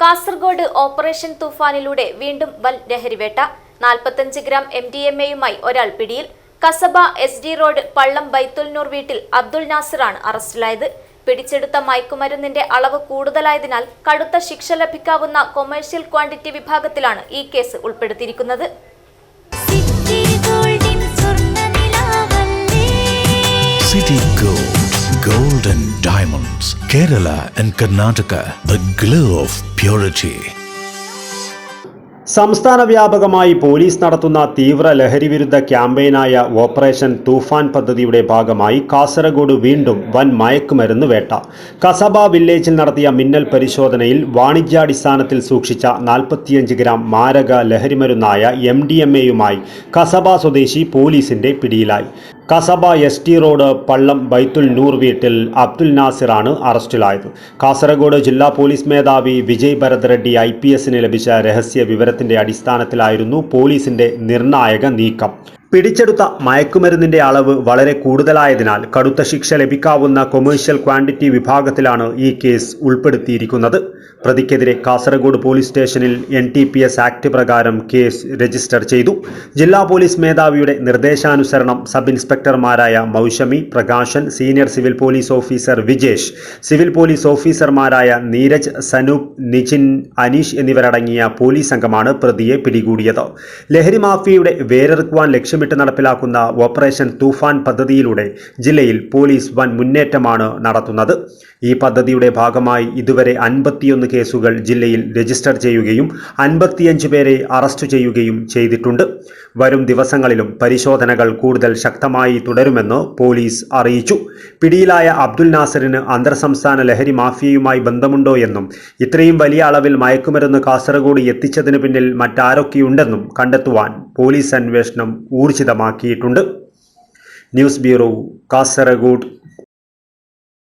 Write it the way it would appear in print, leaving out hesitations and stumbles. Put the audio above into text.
Kasaragod operation തൂഫാനിലൂടെ വീണ്ടും വൻ ലഹരിവേട്ട. 45 gram MDMA-യുമായി ഒരാൾ പിടിയിൽ. കസബ SD റോഡ് പള്ളം ബൈത്തുൽനൂർ വീട്ടിൽ അബ്ദുൽ നാസിറാണ് അറസ്റ്റിലായത്. പിടിച്ചെടുത്ത മയക്കുമരുന്നിന്റെ അളവ് കൂടുതലായതിനാൽ കടുത്ത ശിക്ഷ ലഭിക്കാവുന്ന കൊമേഴ്സ്യൽ ക്വാണ്ടിറ്റി വിഭാഗത്തിലാണ് ഈ കേസ് ഉൾപ്പെടുത്തിയിരിക്കുന്നത്. City Gold and Diamonds, Kerala and Karnataka, the glow of purity. സംസ്ഥാന വ്യാപകമായി പോലീസ് നടത്തുന്ന തീവ്ര ലഹരിവിരുദ്ധ ക്യാമ്പയിനായ ഓപ്പറേഷൻ തൂഫാൻ പദ്ധതിയുടെ ഭാഗമായി കാസർഗോഡ് വീണ്ടും വൻ മയക്കുമരുന്ന് വേട്ട. കസബ വില്ലേജിൽ നടത്തിയ മിന്നൽ പരിശോധനയിൽ വാണിജ്യാടിസ്ഥാനത്തിൽ സൂക്ഷിച്ച 45 ഗ്രാം മാരക ലഹരിമരുന്നായ MDMA-യുമായി കസബ സ്വദേശി പോലീസിന്റെ പിടിയിലായി. കസബ SD റോഡ് പള്ളം ബൈത്തുൽ നൂർ വീട്ടിൽ അബ്ദുൽ നാസിറാണ് അറസ്റ്റിലായത്. കാസർഗോഡ് ജില്ലാ പോലീസ് മേധാവി വിജയ് ഭരത് റെഡ്ഡി IPSന് ലഭിച്ച രഹസ്യ വിവരത്തിന്റെ അടിസ്ഥാനത്തിലായിരുന്നു പോലീസിന്റെ നിർണായക നീക്കം. പിടിച്ചെടുത്ത മയക്കുമരുന്നിന്റെ അളവ് വളരെ കൂടുതലായതിനാൽ കടുത്ത ശിക്ഷ ലഭിക്കാവുന്ന കൊമേഴ്സ്യൽ ക്വാണ്ടിറ്റി വിഭാഗത്തിലാണ് ഈ കേസ് ഉൾപ്പെടുത്തിയിരിക്കുന്നത്. പ്രതിക്കെതിരെ കാസർഗോഡ് പോലീസ് സ്റ്റേഷനിൽ NTPS ആക്ട് പ്രകാരം കേസ് രജിസ്റ്റർ ചെയ്തു. ജില്ലാ പോലീസ് മേധാവിയുടെ നിർദ്ദേശാനുസരണം സബ് ഇൻസ്പെക്ടർമാരായ Moushami, Prakashan, senior civil police officer Vijesh, civil police ഓഫീസർമാരായ നീരജ്, സനൂപ്, നിജിൻ, അനീഷ് എന്നിവരടങ്ങിയ പോലീസ് സംഘമാണ് പ്രതിയെ പിടികൂടിയത്. ലഹരി മാഫിയയുടെ വേരെറുക്കുവാൻ ലക്ഷ്യമിട്ട് നടപ്പിലാക്കുന്ന ഓപ്പറേഷൻ തൂഫാൻ പദ്ധതിയിലൂടെ ജില്ലയിൽ പോലീസ് വൻ മുന്നേറ്റമാണ് നടത്തുന്നത്. ഈ പദ്ധതിയുടെ ഭാഗമായി ഇതുവരെ 51 കേസുകൾ ജില്ലയിൽ രജിസ്റ്റർ ചെയ്യുകയും 55 പേരെ അറസ്റ്റ് ചെയ്യുകയും ചെയ്തിട്ടുണ്ട്. വരും ദിവസങ്ങളിലും പരിശോധനകൾ കൂടുതൽ ശക്തമായി തുടരുമെന്ന് പോലീസ് അറിയിച്ചു. പിടിയിലായ അബ്ദുൽ നാസിറിന് അന്തർ സംസ്ഥാന ലഹരി മാഫിയയുമായി ബന്ധമുണ്ടോ എന്നും ഇത്രയും വലിയ അളവിൽ മയക്കുമരുന്ന് കാസർഗോഡ് എത്തിച്ചതിന് പിന്നിൽ മറ്റാരൊക്കെയുണ്ടെന്നും കണ്ടെത്തുവാൻ പോലീസ് അന്വേഷണം ഊർജിതമാക്കിയിട്ടുണ്ട്. News bureau, Kasaragod.